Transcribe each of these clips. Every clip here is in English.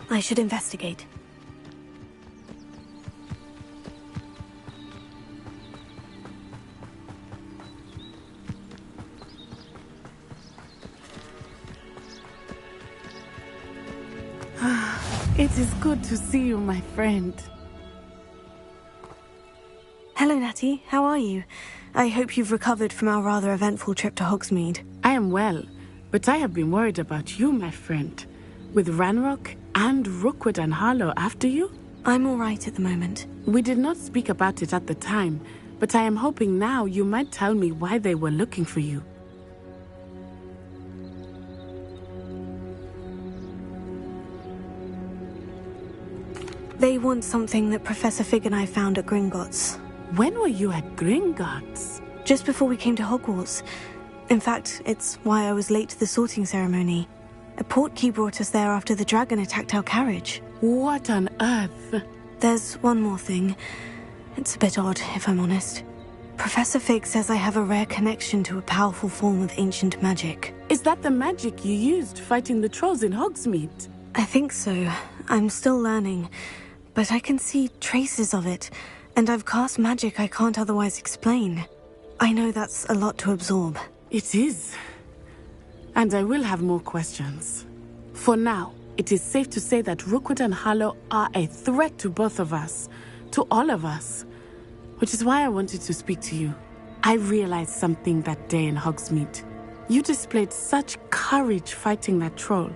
I should investigate. It is good to see you, my friend. Hello, Natty. How are you? I hope you've recovered from our rather eventful trip to Hogsmeade. I am well, but I have been worried about you, my friend. With Ranrock and Rookwood and Harlow after you? I'm all right at the moment. We did not speak about it at the time, but I am hoping now you might tell me why they were looking for you. They want something that Professor Fig and I found at Gringotts. When were you at Gringotts? Just before we came to Hogwarts. In fact, it's why I was late to the sorting ceremony. A portkey brought us there after the dragon attacked our carriage. What on earth? There's one more thing. It's a bit odd, if I'm honest. Professor Fig says I have a rare connection to a powerful form of ancient magic. Is that the magic you used fighting the trolls in Hogsmeade? I think so. I'm still learning. But I can see traces of it, and I've cast magic I can't otherwise explain. I know that's a lot to absorb. It is. And I will have more questions. For now, it is safe to say that Rookwood and Harlow are a threat to both of us, to all of us. Which is why I wanted to speak to you. I realized something that day in Hogsmeade. You displayed such courage fighting that troll.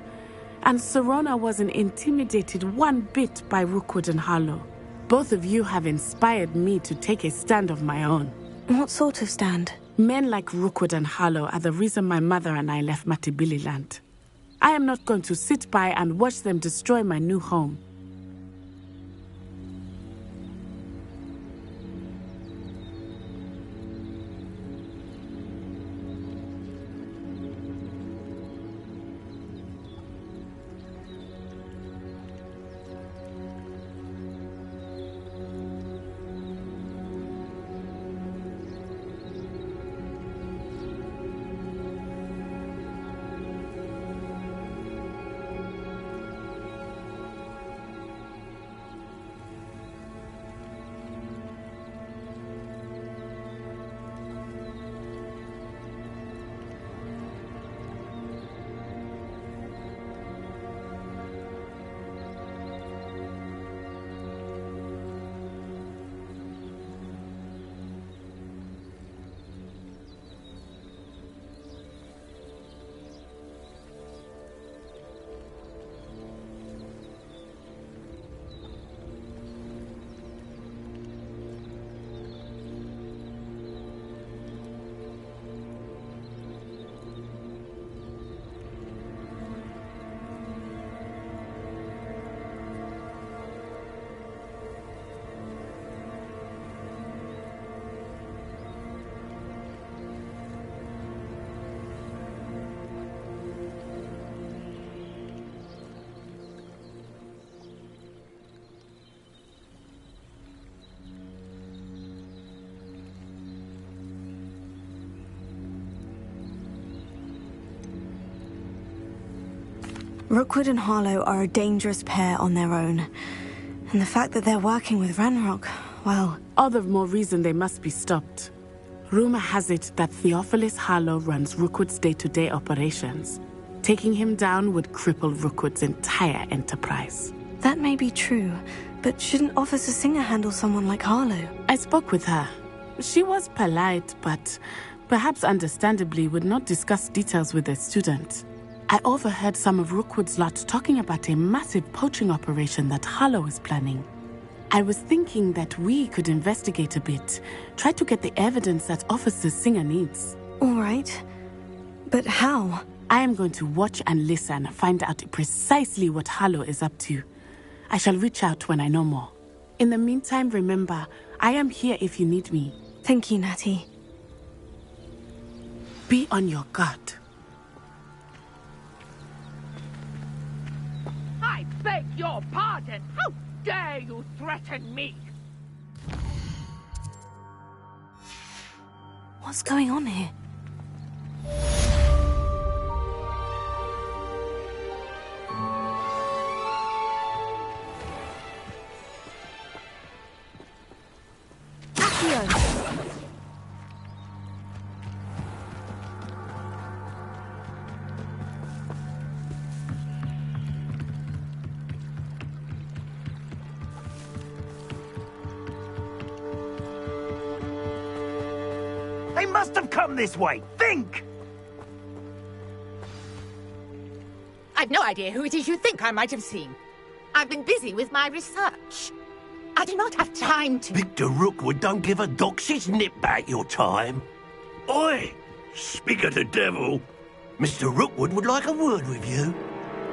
And Serona wasn't intimidated one bit by Rookwood and Harlow. Both of you have inspired me to take a stand of my own. What sort of stand? Men like Rookwood and Harlow are the reason my mother and I left Matabeleland. I am not going to sit by and watch them destroy my new home. Rookwood and Harlow are a dangerous pair on their own. And the fact that they're working with Ranrock, well... All the more reason they must be stopped. Rumor has it that Theophilus Harlow runs Rookwood's day-to-day operations. Taking him down would cripple Rookwood's entire enterprise. That may be true, but shouldn't Officer Singer handle someone like Harlow? I spoke with her. She was polite, but perhaps understandably would not discuss details with a student. I overheard some of Rookwood's lot talking about a massive poaching operation that Harlow is planning. I was thinking that we could investigate a bit, try to get the evidence that Officer Singer needs. All right. But how? I am going to watch and listen, find out precisely what Harlow is up to. I shall reach out when I know more. In the meantime, remember, I am here if you need me. Thank you, Natty. Be on your guard. I beg your pardon! How dare you threaten me? What's going on here? They must have come this way. Think! I've no idea who it is you think I might have seen. I've been busy with my research. I do not have time to... Victor Rookwood don't give a doxy's nip back your time. Oi! Speak of the devil. Mr. Rookwood would like a word with you.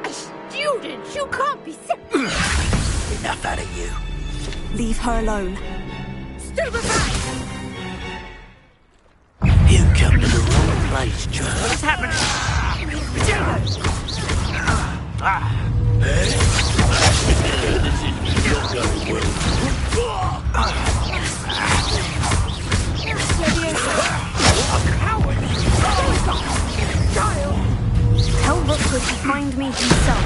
A student? You can't be Enough out of you. Leave her alone. Stupefy! You come to the wrong place, child. What's happening? This is not going well. Tell Rookwood to find me himself.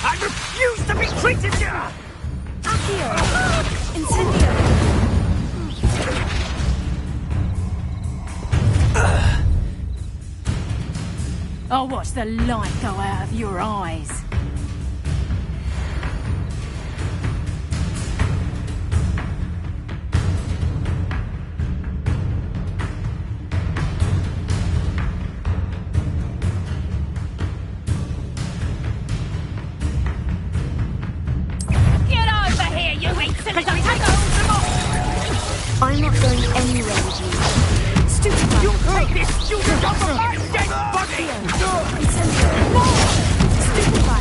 I refuse to be treated here! Accio! Incendio! I'll watch the light go out of your eyes. Get over here, you insolent! I'm not going anywhere with you. Stupid! You take this student off of my dead body! Incendio! No! Stupefy!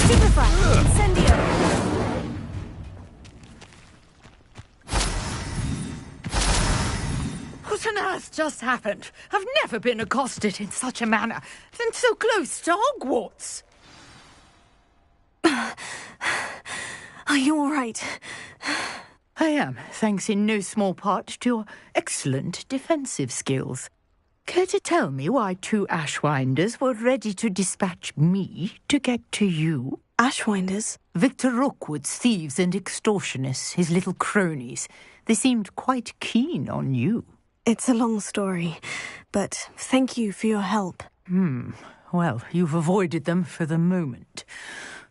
Stupefy! Incendio! What on earth just happened? I've never been accosted in such a manner, and so close to Hogwarts. Are you all right? I am, thanks in no small part to your excellent defensive skills. Care to tell me why two Ashwinders were ready to dispatch me to get to you? Ashwinders? Victor Rookwood's thieves and extortionists, his little cronies. They seemed quite keen on you. It's a long story, but thank you for your help. Well, you've avoided them for the moment.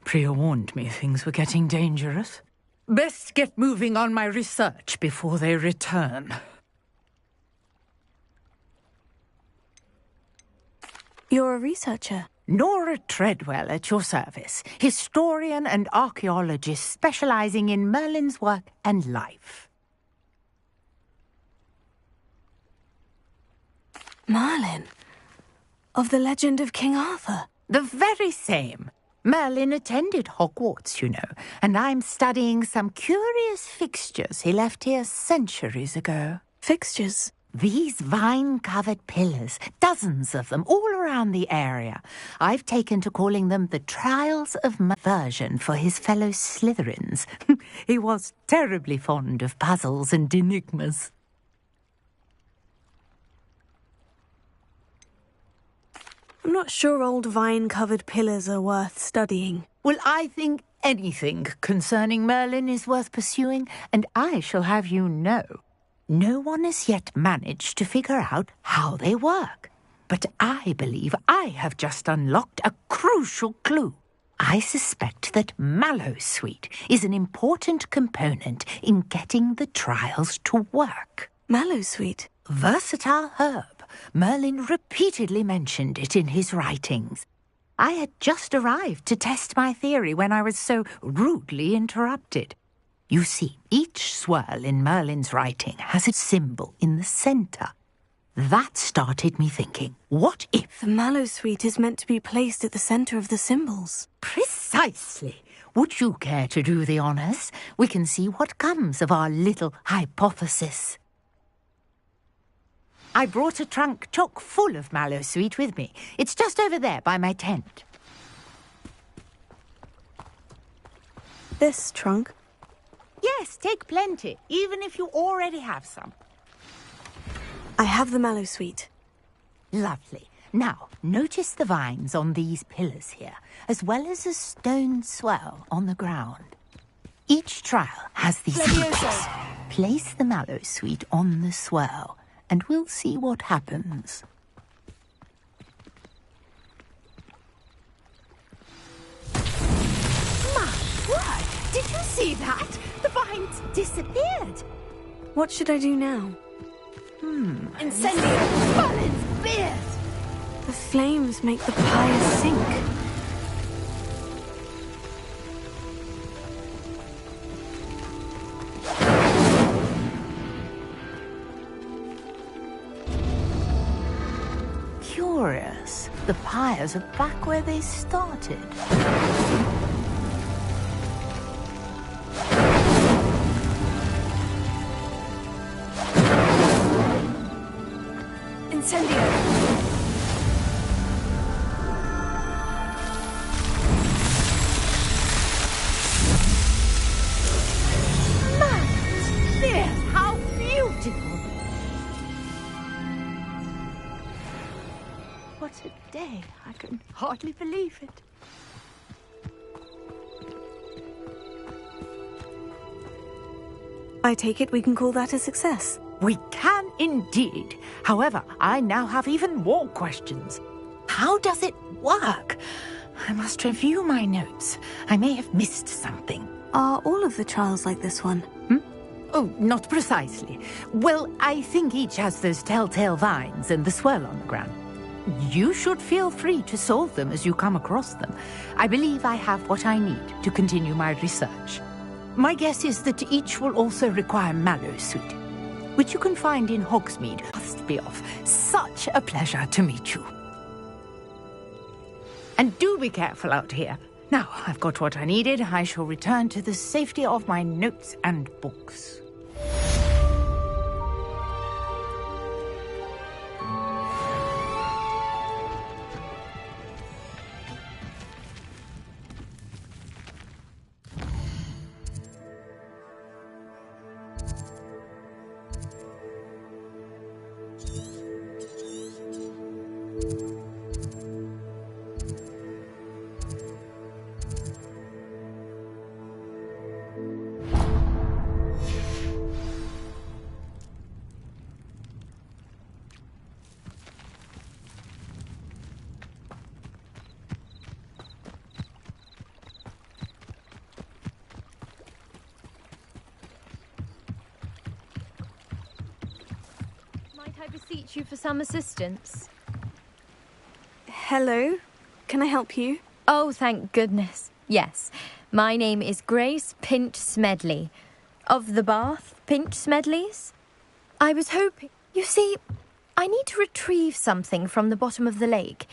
Priya warned me things were getting dangerous. Best get moving on my research before they return. You're a researcher. Nora Treadwell at your service, historian and archaeologist specializing in Merlin's work and life. Merlin? Of the legend of King Arthur? The very same. Merlin attended Hogwarts, you know, and I'm studying some curious fixtures he left here centuries ago. Fixtures? These vine-covered pillars, dozens of them, all around the area. I've taken to calling them the Trials of Version for his fellow Slytherins. He was terribly fond of puzzles and enigmas. I'm not sure old vine-covered pillars are worth studying. Well, I think anything concerning Merlin is worth pursuing, and I shall have you know. No one has yet managed to figure out how they work. But I believe I have just unlocked a crucial clue. I suspect that Mallowsweet is an important component in getting the trials to work. Mallowsweet? Versatile herb. Merlin repeatedly mentioned it in his writings. I had just arrived to test my theory when I was so rudely interrupted. You see, each swirl in Merlin's writing has a symbol in the centre. That started me thinking, what if... The Mallowsweet is meant to be placed at the centre of the symbols. Precisely. Would you care to do the honours? We can see what comes of our little hypothesis. I brought a trunk chock full of Mallowsweet with me. It's just over there by my tent. This trunk? Yes, take plenty, even if you already have some. I have the Mallowsweet. Lovely. Now, notice the vines on these pillars here, as well as a stone swell on the ground. Each trial has these features. Place the Mallowsweet on the swell, and we'll see what happens. word! Did you see that? The vines disappeared. What should I do now? Incendio! Merlin's beard! The flames make the pyre sink. Curious. The pyres are back where they started. Incendio! How beautiful! What a day. I can hardly believe it. I take it we can call that a success. We can indeed. However, I now have even more questions. How does it work? I must review my notes. I may have missed something. Are all of the trials like this one? Oh, not precisely. Well, I think each has those telltale vines and the swirl on the ground. You should feel free to solve them as you come across them. I believe I have what I need to continue my research. My guess is that each will also require mallow sweet, which you can find in Hogsmeade. Must be off. Such a pleasure to meet you. And do be careful out here. Now, I've got what I needed. I shall return to the safety of my notes and books. I beseech you for some assistance? Hello? Can I help you? Oh, thank goodness. Yes. My name is Grace Pinch Smedley. Of the Bath Pinch Smedleys? I was hoping... You see, I need to retrieve something from the bottom of the lake.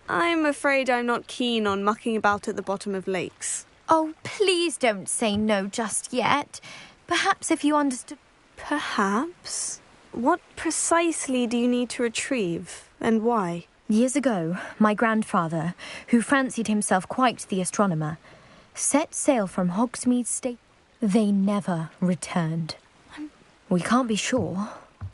I'm afraid I'm not keen on mucking about at the bottom of lakes. Oh, please don't say no just yet. Perhaps if you understood... Perhaps? What precisely do you need to retrieve, and why? Years ago, my grandfather, who fancied himself quite the astronomer, set sail from Hogsmeade State. They never returned. We can't be sure.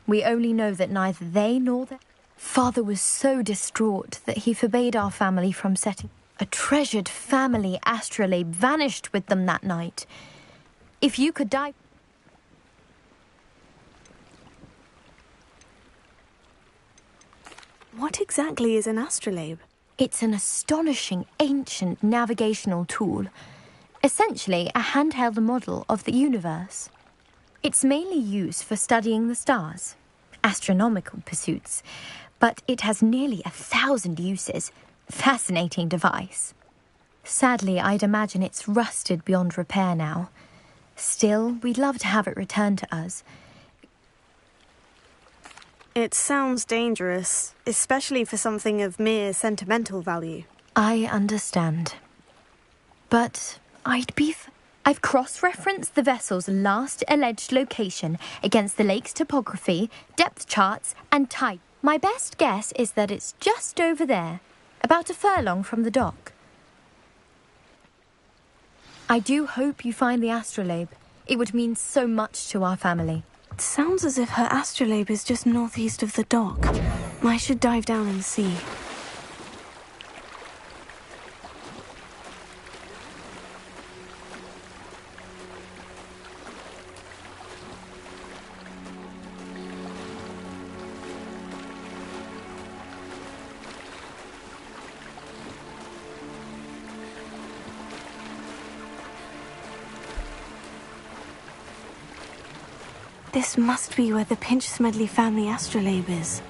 We only know that neither they nor their father was so distraught that he forbade our family from setting. A treasured family astrolabe vanished with them that night. If you could die... What exactly is an astrolabe? It's an astonishing ancient navigational tool. Essentially, a handheld model of the universe. It's mainly used for studying the stars, astronomical pursuits, but it has nearly 1,000 uses. Fascinating device. Sadly, I'd imagine it's rusted beyond repair now. Still, we'd love to have it returned to us. It sounds dangerous, especially for something of mere sentimental value. I understand. But I've cross-referenced the vessel's last alleged location against the lake's topography, depth charts, and tide. My best guess is that it's just over there, about a furlong from the dock. I do hope you find the astrolabe. It would mean so much to our family. It sounds as if her astrolabe is just northeast of the dock. I should dive down and see. This must be where the Pinch-Smedley family astrolabe is.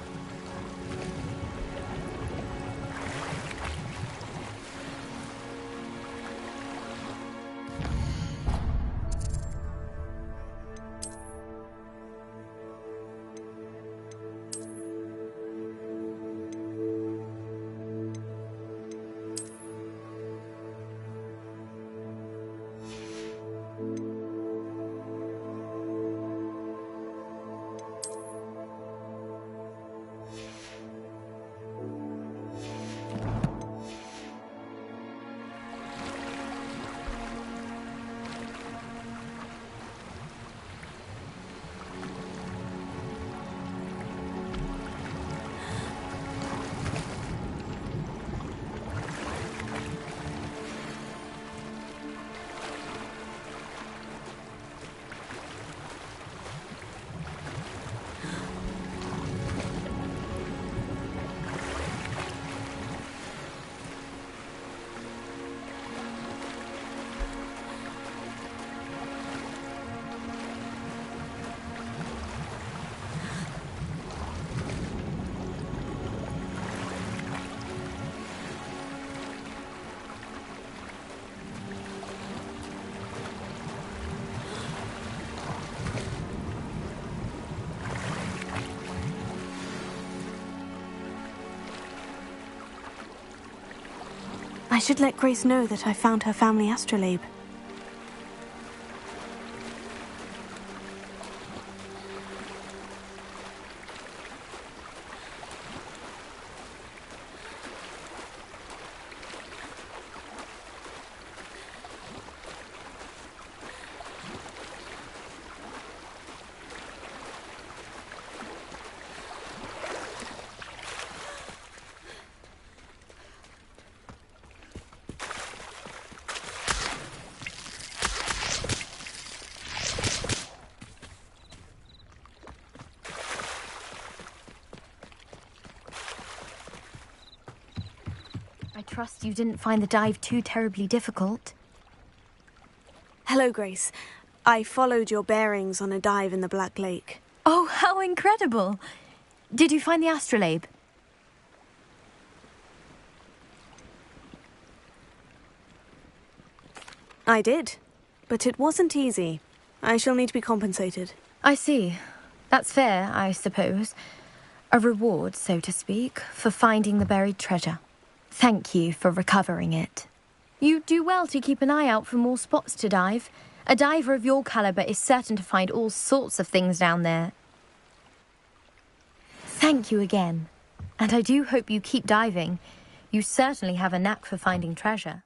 I should let Grace know that I found her family astrolabe. I trust you didn't find the dive too terribly difficult. Hello, Grace. I followed your bearings on a dive in the Black Lake. Oh, how incredible! Did you find the astrolabe? I did, but it wasn't easy. I shall need to be compensated. I see. That's fair, I suppose. A reward, so to speak, for finding the buried treasure. Thank you for recovering it. You do well to keep an eye out for more spots to dive. A diver of your caliber is certain to find all sorts of things down there. Thank you again. And I do hope you keep diving. You certainly have a knack for finding treasure.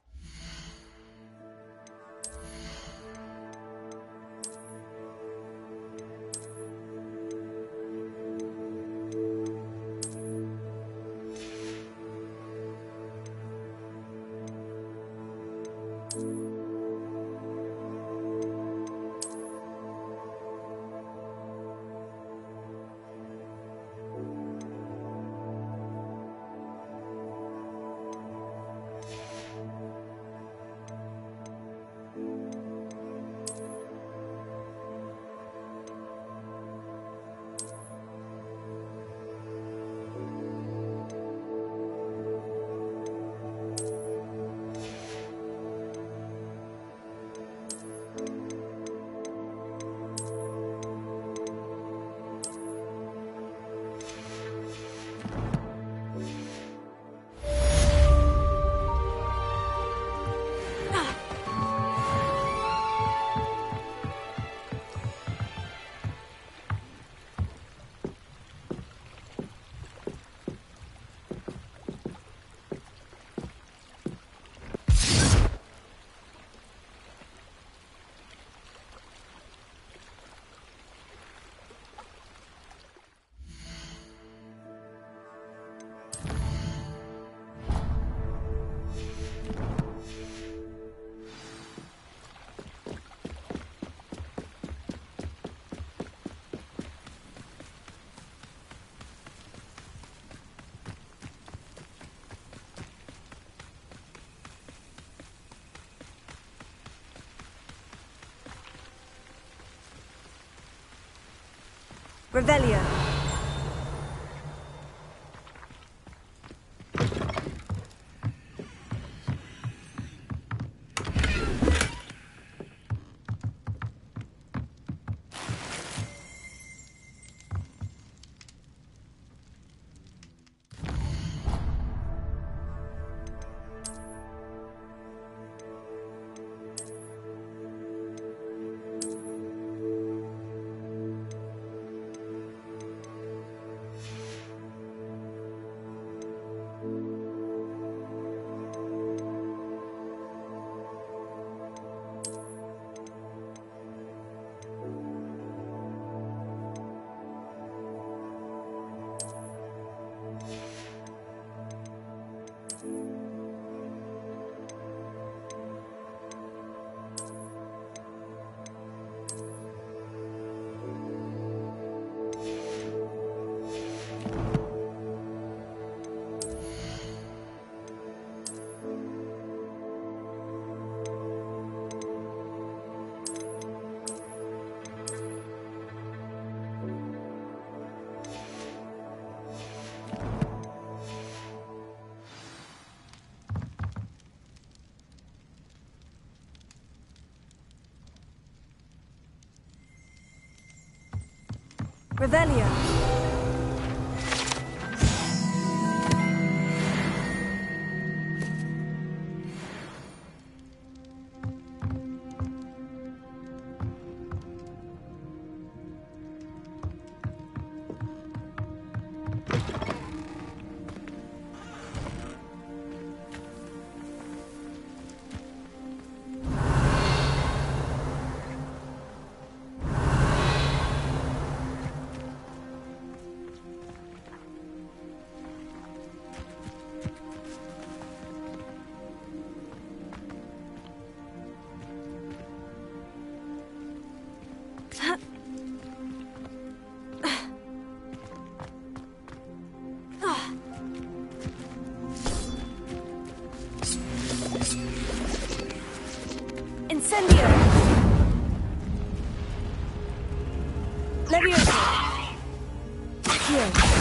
Revelio. Revelio. Incendio! Levioso! Here.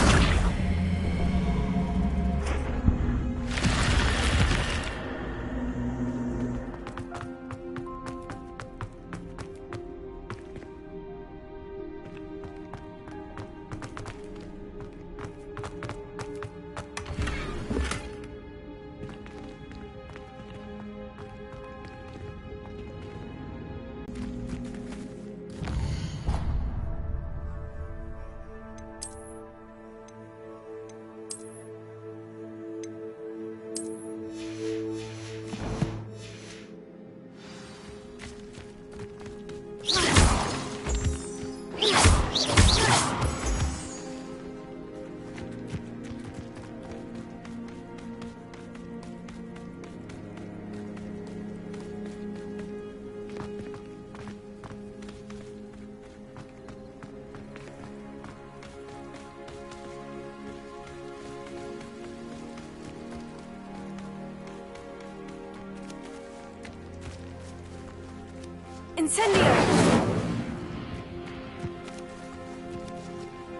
Incendio!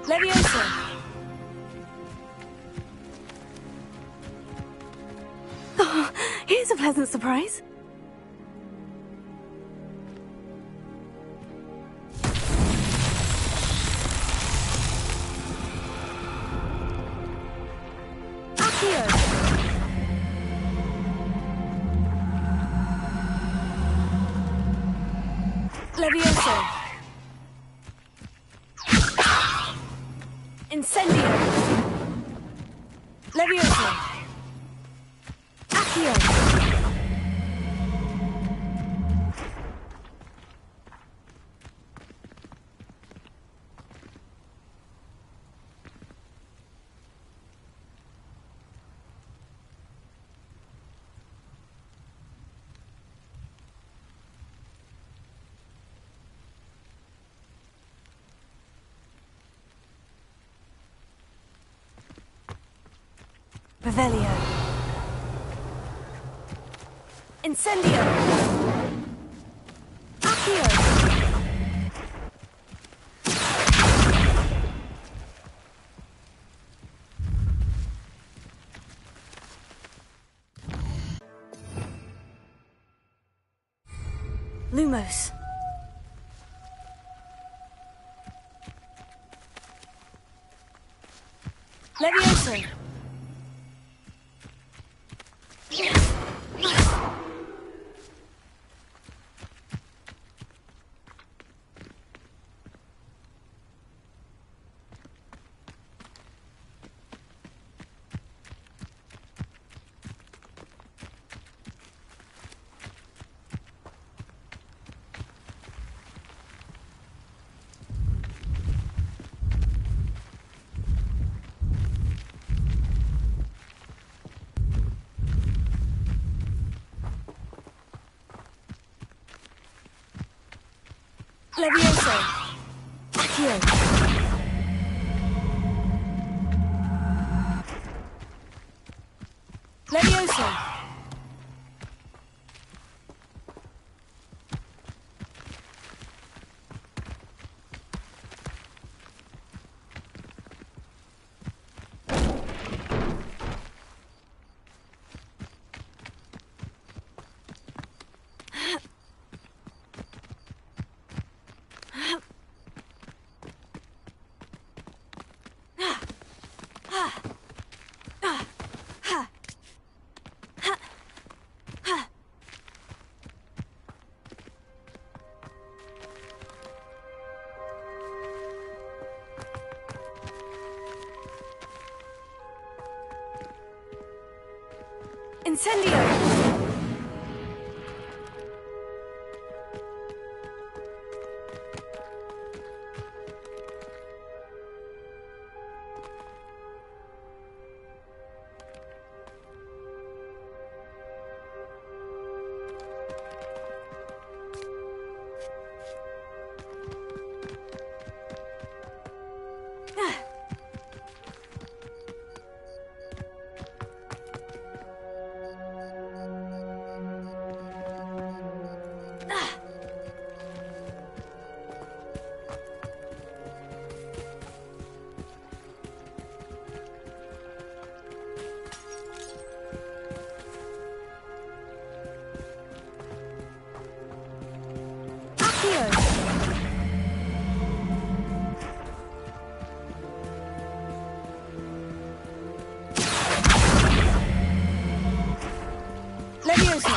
Levioso! Oh, here's a pleasant surprise. Levioso! Incendio! Levioso! Accio! Revelio. Incendio. Accio. Lumos. Levioso. Levioso. Accio. Levioso. Incendio! Levioso!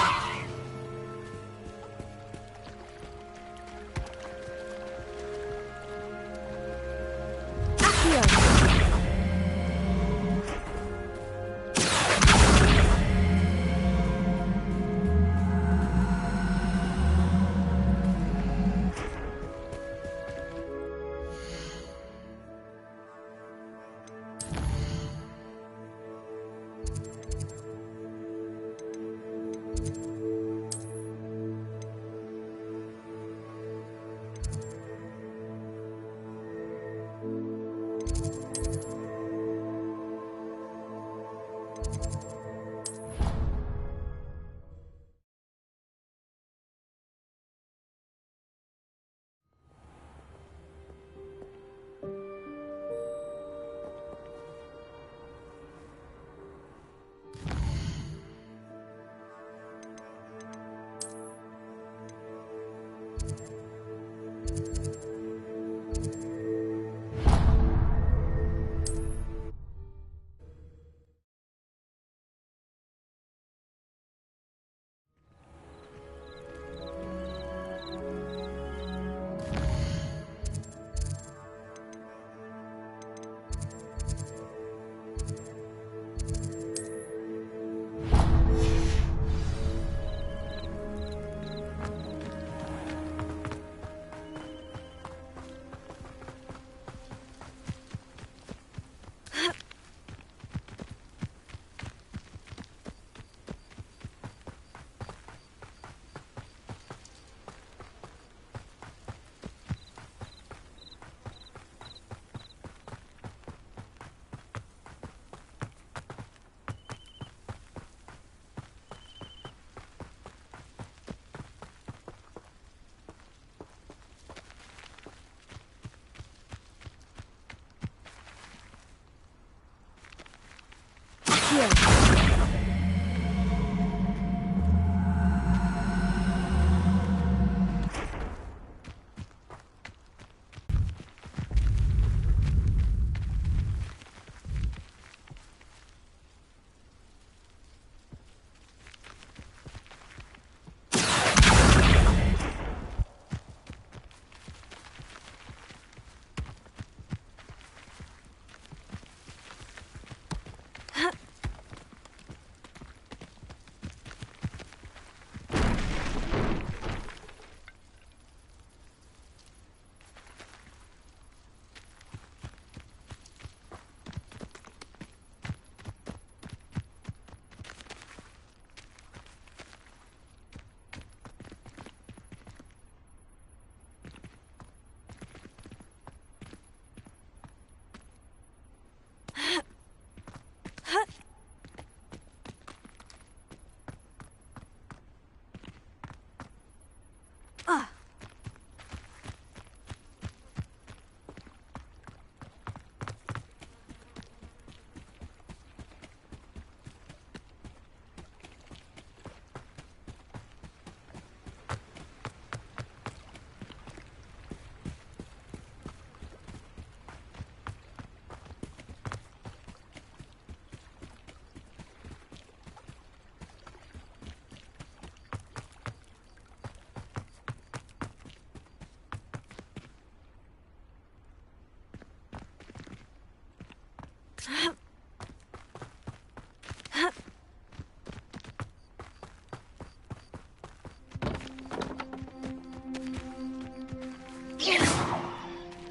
Accio!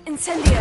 Incendio!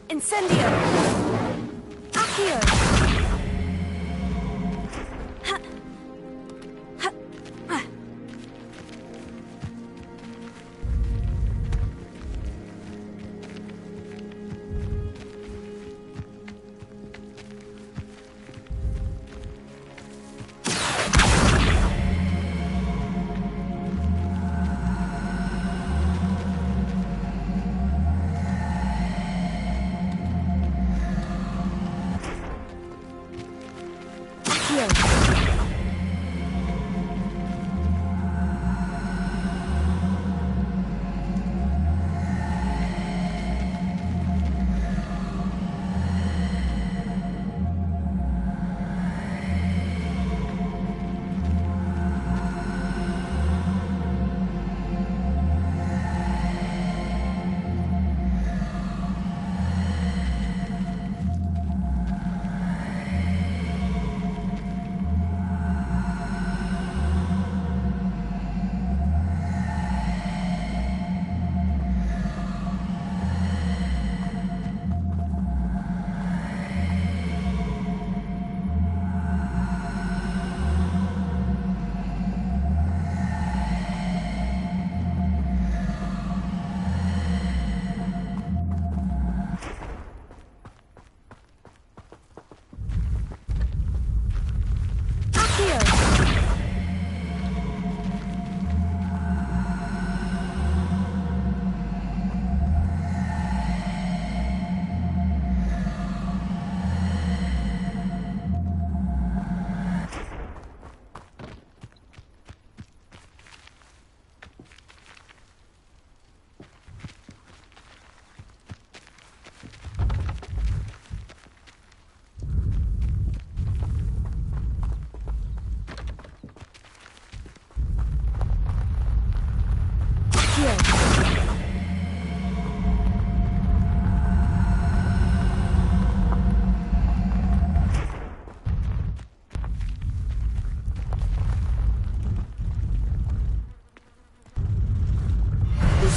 Incendio! Accio!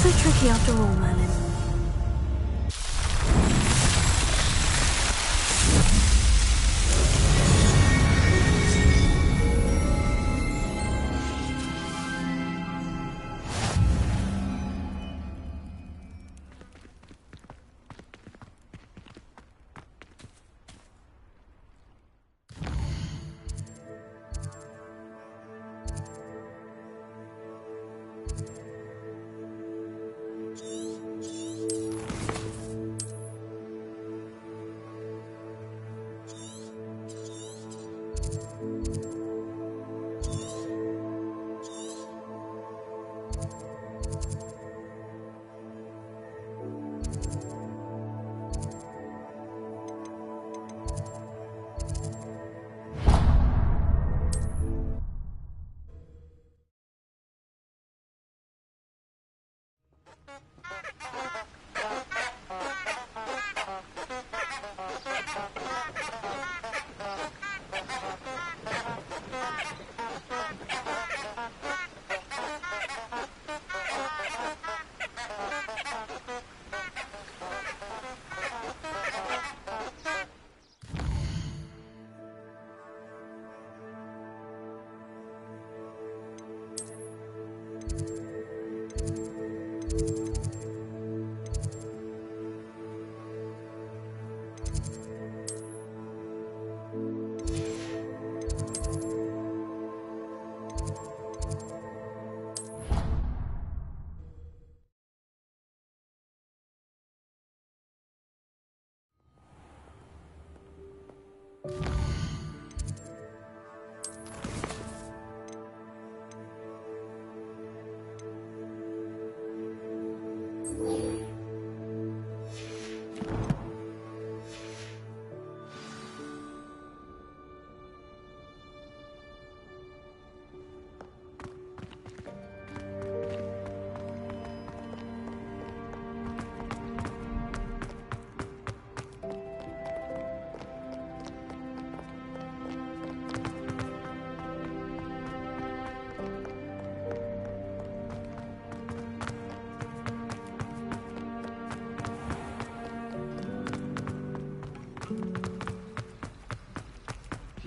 So tricky after all, Merlin. Do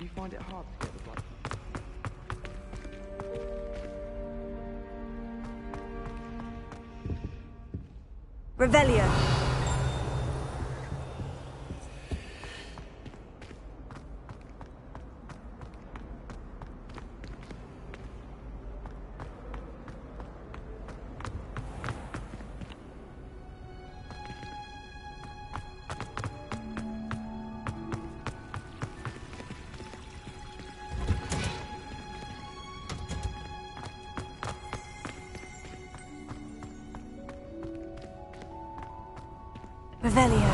you find it hard to get the blood? Revelio. Revelio.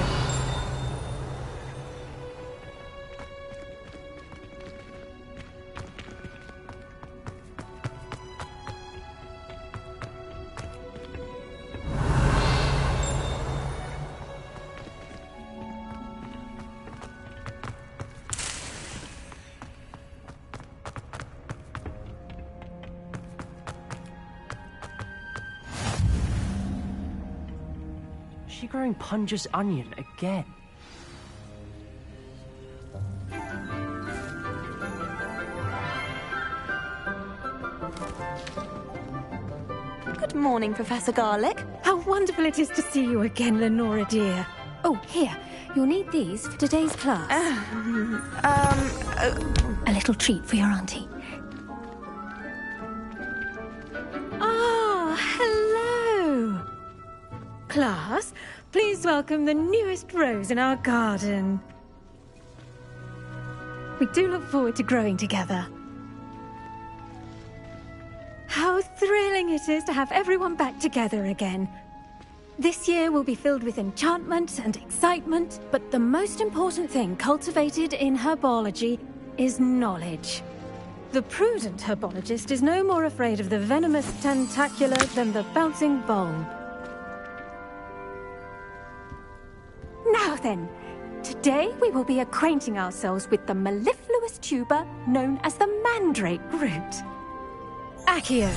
Is she growing Punja's onion again? Good morning, Professor Garlic. How wonderful it is to see you again, Lenora dear. Oh, here. You'll need these for today's class. A little treat for your auntie. Ah, hello. Class, please welcome the newest rose in our garden. We do look forward to growing together. How thrilling it is to have everyone back together again. This year will be filled with enchantment and excitement, but the most important thing cultivated in herbology is knowledge. The prudent herbologist is no more afraid of the venomous tentacula than the bouncing bulb. Now then, today we will be acquainting ourselves with the mellifluous tuber known as the mandrake root. Accio.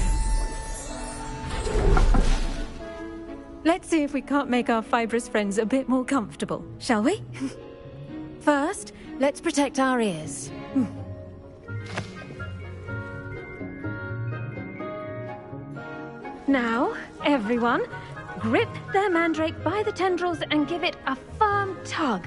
Let's see if we can't make our fibrous friends a bit more comfortable, shall we? First, let's protect our ears. Now, everyone, grip their mandrake by the tendrils and give it a firm tug.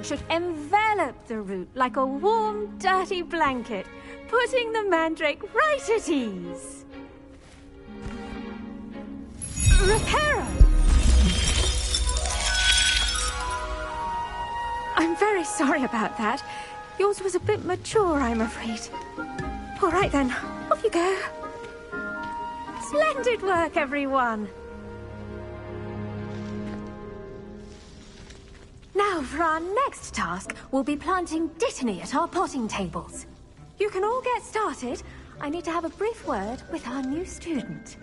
should envelop the root like a warm, dirty blanket, putting the mandrake right at ease. Reparo! I'm very sorry about that. Yours was a bit mature, I'm afraid. All right then, off you go. Splendid work, everyone. Now, for our next task, we'll be planting Dittany at our potting tables. You can all get started. I need to have a brief word with our new student.